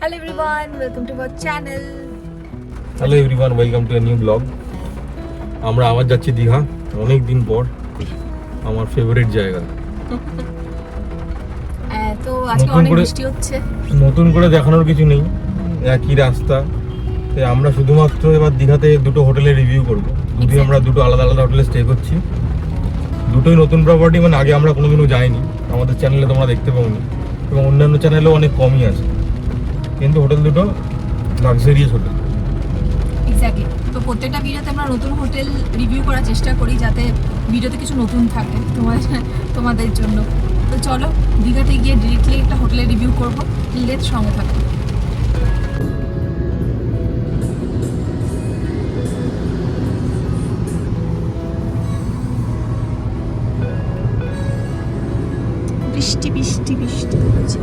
Hello everyone, welcome to our channel. Hello everyone, welcome to a new blog. আমরা আবার যাচ্ছি দীঘা, অনেক দিন পর। আমার ফেভারিট জায়গা। তো আজকে অনেক বৃষ্টি হচ্ছে। নতুন করে দেখানোর কিছু নেই, একই রাস্তা। তাই আমরা শুধুমাত্র এবার দীঘাতে দুটো হোটেলে রিভিউ করব। যদিও আমরা দুটো আলাদা আলাদা হোটেলে স্টে করছি, দুটোই নতুন প্রপার্টি, মানে আগে আমরা কোনোদিনও যাইনি। আমাদের চ্যানেলে তোমরা দেখতে পাওনি এবং অন্যান্য চ্যানেলেও অনেক কমই আছে, কিন্তু হোটেল দুটো লাক্সারিয়াস হোটেল। এক্স্যাক্টলি। তো প্রত্যেকটা ভিডিওতে আমরা নতুন হোটেল রিভিউ করার চেষ্টা করি, যাতে ভিডিওতে কিছু নতুন থাকে তোমাদের জন্য। তো চলো দীঘাতে গিয়ে ডিরেক্টলি একটা হোটেলের রিভিউ করবো, লেটস সঙ্গে থাকো। বৃষ্টি বৃষ্টি বৃষ্টি হচ্ছে।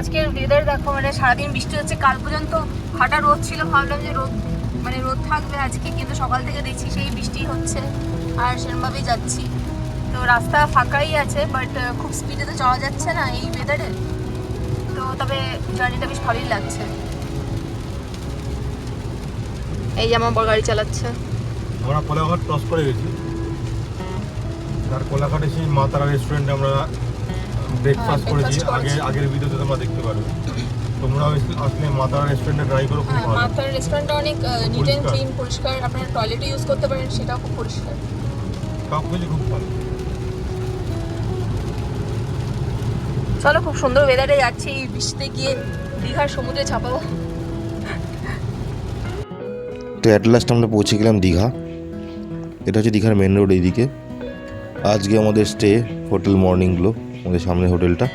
আজকের ওয়েদার দেখো, মানে সারাদিন বৃষ্টি হচ্ছে, কাল পর্যন্ত ফাটা রোদ ছিল। ভাবলাম যে রোদ থাকবে আজকে, কিন্তু সকাল থেকে দেখছি সেই বৃষ্টি হচ্ছে আর সেরকমভাবেই যাচ্ছি। তো রাস্তা ফাঁকাই আছে, বাট খুব স্পিডে তো যাওয়া যাচ্ছে না এই ওয়েদারে। তো তবে জার্নিটা বেশ ভালোই লাগছে। এই যে আমার বড় গাড়ি চালাচ্ছে। আমরা কোলাঘাট ক্রস করে গেছি, আর কোলাঘাটে সেই মা তারা রেস্টুরেন্টে আমরা ব্রেকফাস্ট করেছি। আগের ভিডিওতে তোমরা দেখতে পারবে। তোমরাও আসলে মা তারা রেস্টুরেন্টে ট্রাই করো, খুব ভালো। মা তারা রেস্টুরেন্টটা অনেক নিট অ্যান্ড ক্লিন, পরিষ্কার। আপনারা টয়লেটও ইউজ করতে পারেন, সেটাও খুব পরিষ্কার। সবকিছু খুব ভালো। চলো, খুব সুন্দর ওয়েদারে যাচ্ছি, এই বৃষ্টিতে গিয়ে দীঘার সমুদ্রে ঝাঁপাবো। তো অ্যাট লাস্ট আমরা পৌঁছে গেলাম দীঘা। এটা হচ্ছে দীঘার মেন রোড এইদিকে। আজকে আমাদের স্টে হোটেল মর্নিং গ্লো, আমাদের সামনে হোটেলটা।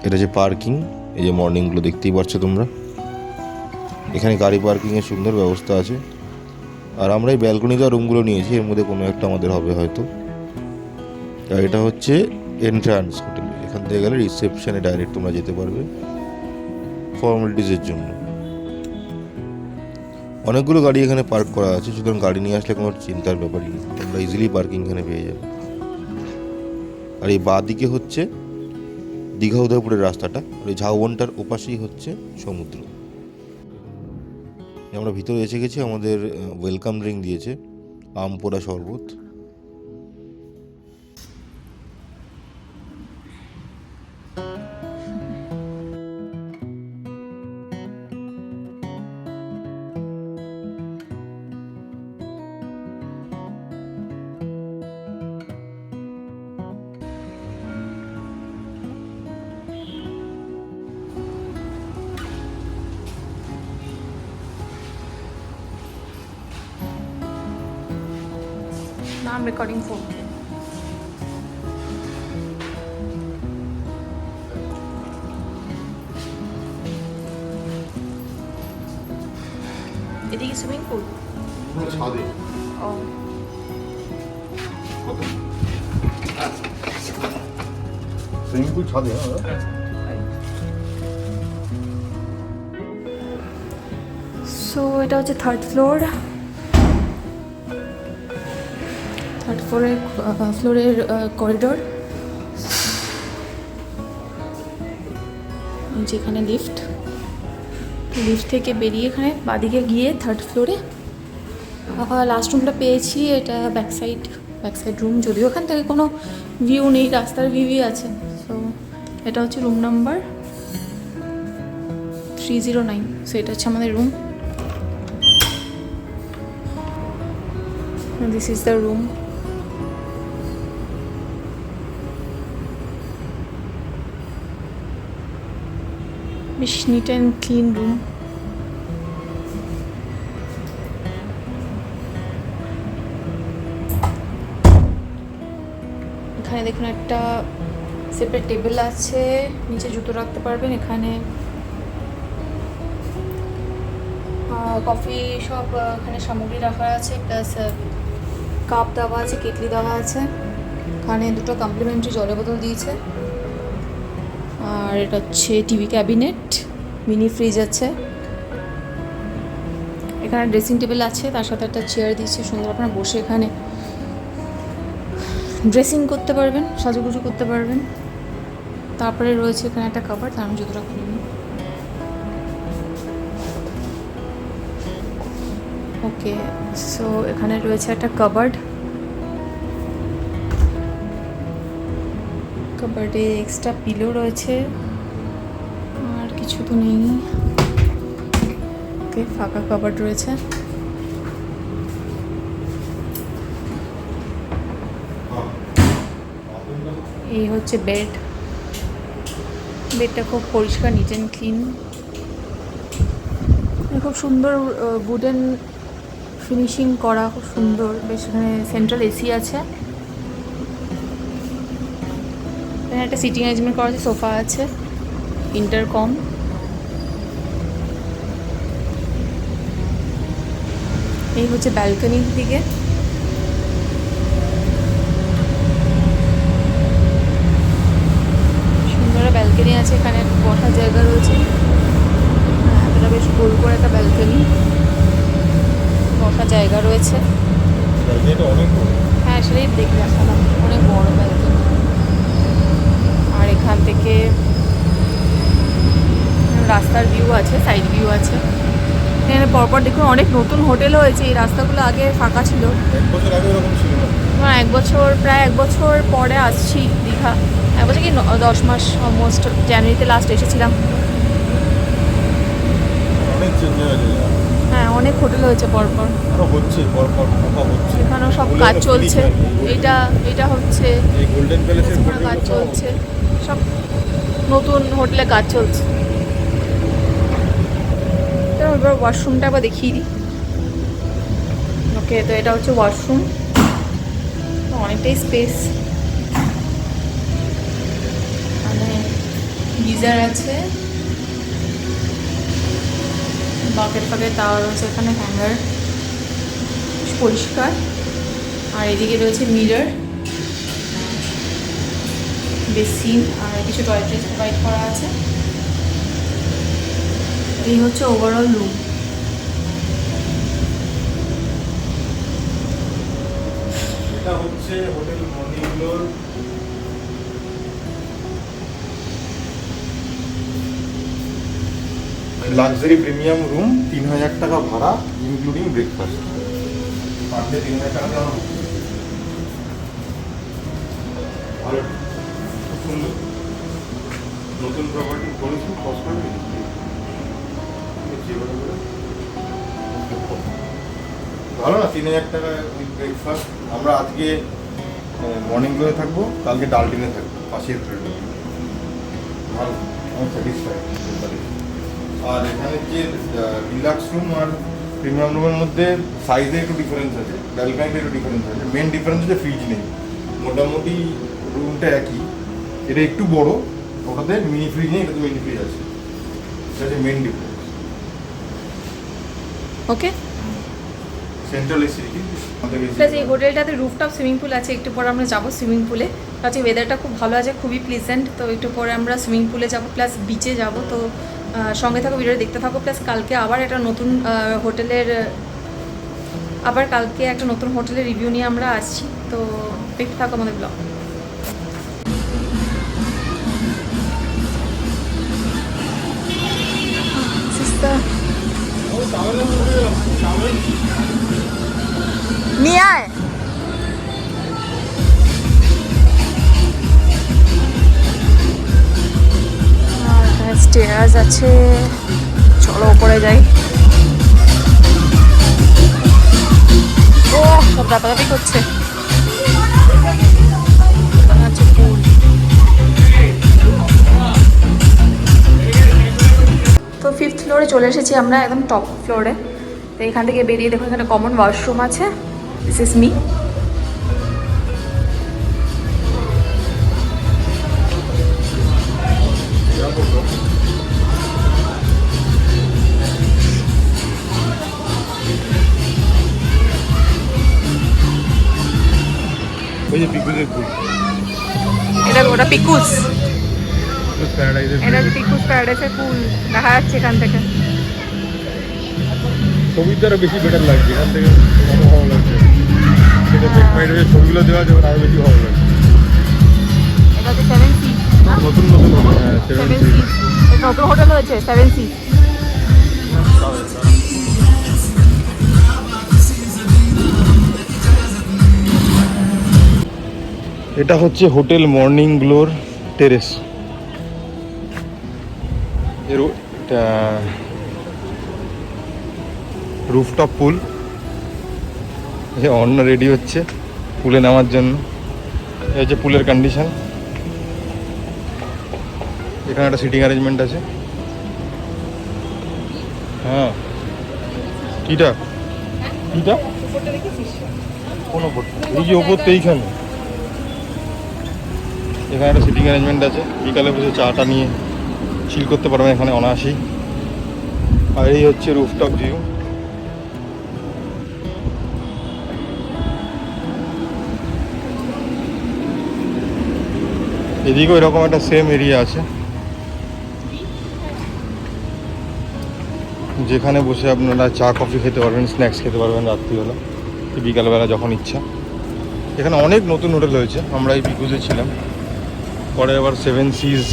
এটা হচ্ছে পার্কিং, এই যে মর্নিং গ্লো দেখতেই পাচ্ছ তোমরা। এখানে গাড়ি পার্কিংয়ের সুন্দর ব্যবস্থা আছে। আর আমরা এই ব্যালকনি দেওয়া রুমগুলো নিয়েছি, এর মধ্যে কোনো একটা আমাদের হবে হয়তো। আর এটা হচ্ছে এন্ট্রান্স হোটেল, এখান থেকে গেলে রিসেপশনে ডাইরেক্ট তোমরা যেতে পারবে ফর্মালিটিসের জন্য। অনেকগুলো গাড়ি এখানে পার্ক করা আছে, সুতরাং গাড়ি নিয়ে আসলে কোনো চিন্তার ব্যাপারই নেই, তোমরা ইজিলি পার্কিং এখানে পেয়ে যাবে। আর এই বাঁ দিকে হচ্ছে দীঘা উদয়পুরের রাস্তাটা, আর এই ঝাউবনটার ওপাশেই হচ্ছে সমুদ্র। আমরা ভিতরে এসে গেছি, আমাদের ওয়েলকাম ড্রিঙ্ক দিয়েছে, আম পোড়া শরবত। Now I'm recording phone. এদিকে সুইমিং পুল ছাদে। ও সুইমিং পুল ছাদে। সো এটা হচ্ছে থার্ড ফ্লোরের করিডোর। যেখানে লিফট থেকে বেরিয়ে এখানে বাদিকে গিয়ে থার্ড ফ্লোরে লাস্ট রুমটা পেয়েছি। এটা ব্যাক সাইড রুম, যদিও ওখান থেকে কোনো ভিউ নেই, রাস্তার ভিউই আছে। সো এটা হচ্ছে রুম নাম্বার 309। সো এটা হচ্ছে আমাদের room. This is the room. বেশ নিট অ্যান্ড ক্লিন রুম। এখানে দেখুন একটা সেপারেট টেবিল আছে, নিচে জুতো রাখতে পারবেন। এখানে কফি সব এখানে সামগ্রী রাখা আছে, প্লাস কাপ দেওয়া আছে, কেটলি দেওয়া আছে। এখানে দুটো কমপ্লিমেন্টারি জলের বোতল দিয়েছে। আর এটা হচ্ছে টিভি ক্যাবিনেট, মিনি ফ্রিজ আছে। এখানে ড্রেসিং টেবিল আছে, তার সাথে একটা চেয়ার দিচ্ছে, সুন্দর আপনারা বসে এখানে ড্রেসিং করতে পারবেন, সাজুগুজু করতে পারবেন। তারপরে রয়েছে এখানে একটা কাভার, তার আমি জুতোটা খুলে নিই। ওকে, সো এখানে রয়েছে একটা কাবার্ড, কাবার্ডে এক্সট্রা পিলো রয়েছে, আর কিছু তো নেই। ওকে, ফাঁকা কাবার্ড রয়েছে। এই হচ্ছে বেড, বেডটা খুব পরিষ্কার, নিট অ্যান্ড ক্লিন, খুব সুন্দর উডেন ফিনিশিং করা, খুব সুন্দর। বেশ, এখানে সেন্ট্রাল এসি আছে, এখানে একটা সিটিং অ্যারেঞ্জমেন্ট করা আছে, সোফা আছে, ইন্টারকম। এই হচ্ছে ব্যালকনির দিকে, সুন্দর ব্যালকনি আছে, এখানে বসার জায়গা রয়েছে। হ্যাঁ, এটা বেশ গোল করে একটা ব্যালকনি, বসার জায়গা রয়েছে। হ্যাঁ, সেটাই দেখে আসলাম, অনেক বড় ব্যালকনি। আর এখান থেকে রাস্তার ভিউ আছে, সাইড ভিউ আছে। এখানে পরপর দেখুন অনেক নতুন হোটেল হয়েছে, এই রাস্তাগুলো আগে ফাঁকা ছিল। হ্যাঁ, প্রায় এক বছর পরে আসছি দীঘা, এক বছর কি 10 মাস অলমোস্ট, জানুয়ারিতে লাস্ট এসেছিলাম। হ্যাঁ, অনেক হোটেল হয়েছে পরপর, এখানেও সব কাজ চলছে। এটা হচ্ছে কাজ চলছে, সব নতুন হোটেলে কাজ চলছে। এবার ওয়াশরুমটা একবার দেখিয়ে দিই। ওকে, তো এটা হচ্ছে ওয়াশরুম, অনেকটাই স্পেস, মানে গিজার আছে, বাকেট তাওয়া রয়েছে, এখানে হ্যাঙ্গার, পরিষ্কার। আর এদিকে রয়েছে মিরর, বেসিন, আর কিছু টয়লেট প্রোভাইড করা আছে। এই হচ্ছে ওভারঅল রুম। এটা হচ্ছে হোটেল মর্নিংগ্লোর লাক্সারি প্রিমিয়াম রুম, 3000 টাকা ভাড়া ইনক্লুডিং ব্রেকফাস্ট। পার ডে 3000 টাকা দেওয়া হবে। ভালো, খুব সুন্দর, নতুন প্রপার্টি করেছি, কষ্ট হবে ভালো না? 3000 টাকা উইথ ব্রেকফাস্ট। আমরা আজকে মর্নিংগ্লোতে থাকবো, কালকে ডালটিনে থাকবো, পাশের ফ্রেন্ড। ভালো, আমি স্যাটিসফাইড। আর এখানে যে ডিলাক্স রুম আর প্রিমিয়াম রুমের মধ্যে সাইজে একটু ডিফারেন্স আছে, ব্যালকনিতে একটু ডিফারেন্স আছে। মেন ডিফারেন্স হচ্ছে ফ্রিজ নেই, মোটামুটি রুমটা একই, এটা একটু বড়, ওটাতে মিনি ফ্রিজ নেই, এটাতে মিনি ফ্রিজ আছে, এটা হচ্ছে মেন ডিফারেন্স। ওকে, সেন্ট্রাল এসি প্লাস এই হোটেলটাতে রুফটপ সুইমিং পুল আছে, একটু পরে আমরা যাবো সুইমিং পুলে। আজকে ওয়েদারটা খুব ভালো আছে, খুবই প্লিজেন্ট, তো একটু পরে আমরা সুইমিং পুলে যাবো, প্লাস বিচে যাবো। তো সঙ্গে থাকো, ভিডিও দেখতে থাকো। প্লাস কালকে আবার একটা নতুন হোটেলের রিভিউ নিয়ে আমরা আসছি, তো দেখতে থাকো আমাদের ব্লগ। নিয়ে আয়, স্টেয়ার্স আছে, চলো উপরে যাই। ও সব দাপাদাপি করছে। তো 5th ফ্লোরে চলে এসেছি আমরা, একদম টপ ফ্লোরে। তো এখান থেকে বেরিয়ে দেখো, এখানে কমন ওয়াশরুম আছে, দিস ইজ মি। এটা ওটা পিকুস, এটা পিকুস প্যারাডাইসের পুল দেখা যাচ্ছে এখান থেকে। ছবিতে আরো বেশি বেটার লাগছে, এখান থেকে আরো ভালো লাগছে। সেটা বেকমাইডে যে ছবিগুলো দেওয়া আছে ওটা আরো বেশি ভালো লাগছে। এটা হচ্ছে 7 সি, নতুন নতুন হবে, হ্যাঁ 7 7 সি, এটা নতুন হোটেল হয়েছে 7 সি। এটা হচ্ছে হোটেল মর্নিং গ্লোর টেরেস। এর রুফটপ পুল। অন্য রেডি হচ্ছে পুলে নামার জন্য। এই হচ্ছে পুলের কন্ডিশন। এখানে একটা সিটিং অ্যারেঞ্জমেন্ট আছে। হ্যাঁ কিটা কিটা কোন ওপর? এই যে ওপর তো এইখানে। এখানে একটা সিটিং অ্যারেঞ্জমেন্ট আছে, বিকালে বসে চাটা নিয়ে চিল করতে পারবেন এখানে অনায়াসেই। আর এই হচ্ছে রুফটপ ভিউ। এদিকেও এরকম একটা সেম এরিয়া আছে যেখানে বসে আপনারা চা কফি খেতে পারবেন, স্ন্যাক্স খেতে পারবেন রাত্রিবেলা, বিকালবেলা যখন ইচ্ছা। এখানে অনেক নতুন হোটেল হয়েছে, আমরা এই পিকুজে ছিলাম, পরে আবার 7 সিজ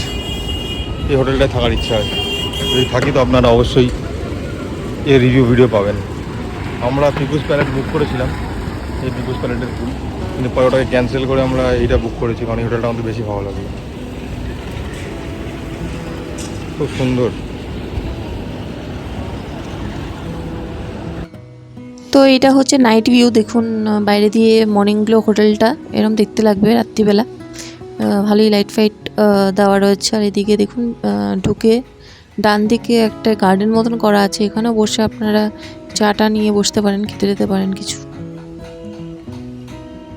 এই হোটেলটায় থাকার ইচ্ছা আছে। যদি থাকি তো আপনারা অবশ্যই এর রিভিউ ভিডিও পাবেন। আমরা পিকুজ প্যালেট বুক করেছিলাম, এই পিকুজ প্যালেটের পুল, কিন্তু পরে ওটাকে ক্যান্সেল করে আমরা এইটা বুক করেছি, কারণ এই হোটেলটা আমাদের বেশি ভালো লাগলো, খুব সুন্দর। তো এটা হচ্ছে নাইট ভিউ। দেখুন বাইরে দিয়ে মর্নিং গ্লো হোটেলটা এরকম দেখতে লাগবে রাত্রিবেলা। ভালোই লাইট ফাইট দেওয়া রয়েছে। আর এদিকে দেখুন ঢুকে ডান দিকে একটা গার্ডেন মতন করা আছে, এখানেও বসে আপনারা চাটা নিয়ে বসতে পারেন, খেতে যেতে পারেন কিছু।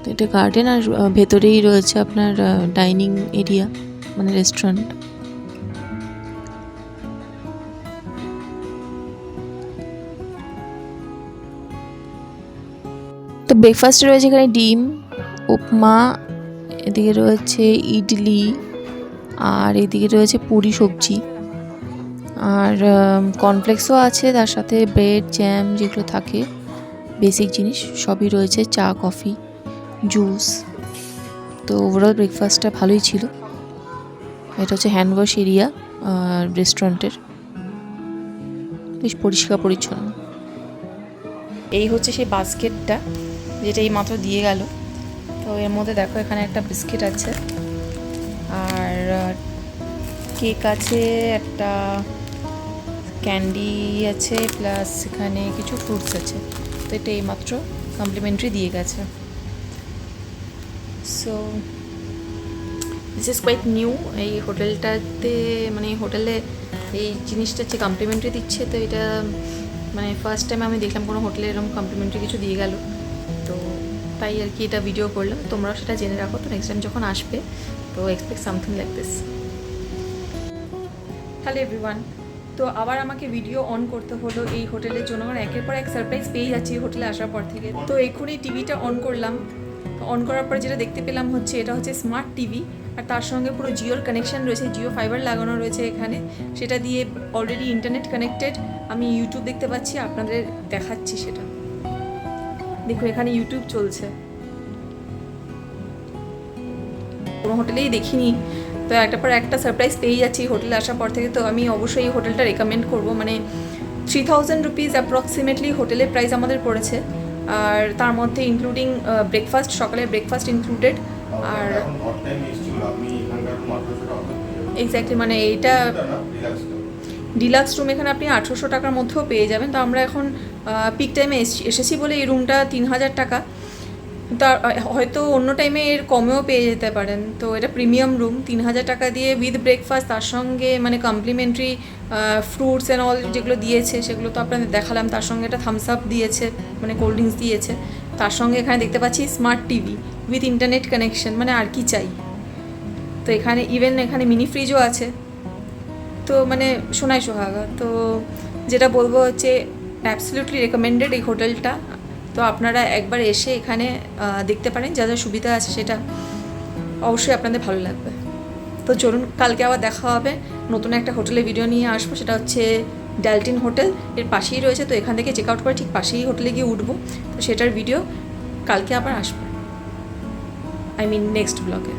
তো এটা গার্ডেন, আর ভেতরেই রয়েছে আপনার ডাইনিং এরিয়া, মানে রেস্টুরেন্ট। তো ব্রেকফাস্টে রয়েছে এখানে ডিম, উপমা, এদিকে রয়েছে ইডলি, আর এদিকে রয়েছে পুরি সবজি, আর কর্নফ্লেক্সও আছে, তার সাথে ব্রেড জ্যাম যেগুলো থাকে বেসিক জিনিস সবই রয়েছে, চা কফি জুস। তো ওভারঅল ব্রেকফাস্টটা ভালোই ছিল। এটা হচ্ছে হ্যান্ড ওয়াশ এরিয়া রেস্টুরেন্টের, বেশ পরিষ্কার পরিচ্ছন্ন। এই হচ্ছে সেই বাস্কেটটা যেটা এই মাত্র দিয়ে গেল। তো এর মধ্যে দেখো এখানে একটা বিস্কিট আছে, আর কেক আছে, একটা ক্যান্ডি আছে, প্লাস এখানে কিছু ফ্রুটস আছে। তো এটা এইমাত্র কমপ্লিমেন্টারি দিয়ে গেছে। So this is quite new এই হোটেলটাতে, মানে এই হোটেলে এই জিনিসটা হচ্ছে কমপ্লিমেন্টারি দিচ্ছে। তো এটা মানে ফার্স্ট টাইম আমি দেখলাম কোনো হোটেলে এরকম কমপ্লিমেন্টারি কিছু দিয়ে গেল, তো তাই আর কি এটা ভিডিও করলাম। তোমরাও সেটা জেনে রাখো, তো নেক্সট টাইম যখন আসবে তো expect something like this. Hello everyone, তো আবার আমাকে ভিডিও অন করতে হলো এই হোটেলের জন্য, কারণ একের পর এক সারপ্রাইজ পেয়ে যাচ্ছি হোটেলে আসার পর থেকে। তো এক্ষুনি টিভিটা অন করলাম, অন করার পর যেটা দেখতে পেলাম হচ্ছে এটা হচ্ছে স্মার্ট টিভি, আর তার সঙ্গে পুরো জিওর কানেকশান রয়েছে, জিও ফাইবার লাগানো রয়েছে এখানে, সেটা দিয়ে অলরেডি ইন্টারনেট কানেক্টেড। আমি ইউটিউব দেখতে পাচ্ছি, আপনাদের দেখাচ্ছি সেটা। দেখো এখানে ইউটিউব চলছে, কোনো হোটেলেই দেখিনি। তো একটা পর একটা সারপ্রাইজ পেয়ে যাচ্ছি হোটেলে আসার পর থেকে। তো আমি অবশ্যই এই হোটেলটা রেকমেন্ড করবো। মানে 3000 রুপিস অ্যাপ্রক্সিমেটলি হোটেলের প্রাইস আমাদের পড়েছে, আর তার মধ্যে ইনক্লুডিং ব্রেকফাস্ট, সকালের ব্রেকফাস্ট ইনক্লুডেড। আর এক্স্যাক্টলি মানে এইটা ডিলাক্স রুম এখানে আপনি 800 টাকার মধ্যেও পেয়ে যাবেন। তো আমরা এখন পিক টাইমে এসেছি বলে এই রুমটা 3000 টাকা, তার হয়তো অন্য টাইমে এর কমেও পেয়ে যেতে পারেন। তো এটা প্রিমিয়াম রুম, 3000 টাকা দিয়ে উইথ ব্রেকফাস্ট, তার সঙ্গে মানে কমপ্লিমেন্টারি ফ্রুটস অ্যান্ড অল যেগুলো দিয়েছে সেগুলো তো আপনাদের দেখালাম। তার সঙ্গে একটা থামস আপ দিয়েছে, মানে কোল্ড ড্রিঙ্কস দিয়েছে। তার সঙ্গে এখানে দেখতে পাচ্ছি smart TV with internet connection, মানে আর কি চাই। তো এখানে ইভেন এখানে মিনি ফ্রিজও আছে। তো মানে সোনাই সোহাগা। তো যেটা বলবো হচ্ছে অ্যাবসলিউটলি রেকমেন্ডেড এই হোটেলটা। তো আপনারা একবার এসে এখানে দেখতে পারেন, যা যা সুবিধা আছে সেটা অবশ্যই আপনাদের ভালো লাগবে। তো চলুন, কালকে আবার দেখা হবে, নতুন একটা হোটেলে ভিডিও নিয়ে আসবো, সেটা হচ্ছে ডেলটিন হোটেল এর পাশেই রয়েছে। তো এখান থেকে চেক আউট করে ঠিক পাশেই হোটেলে গিয়ে উঠবো। তো সেটার ভিডিও কালকে আবার আসবে, আই মিন নেক্সট ব্লগে।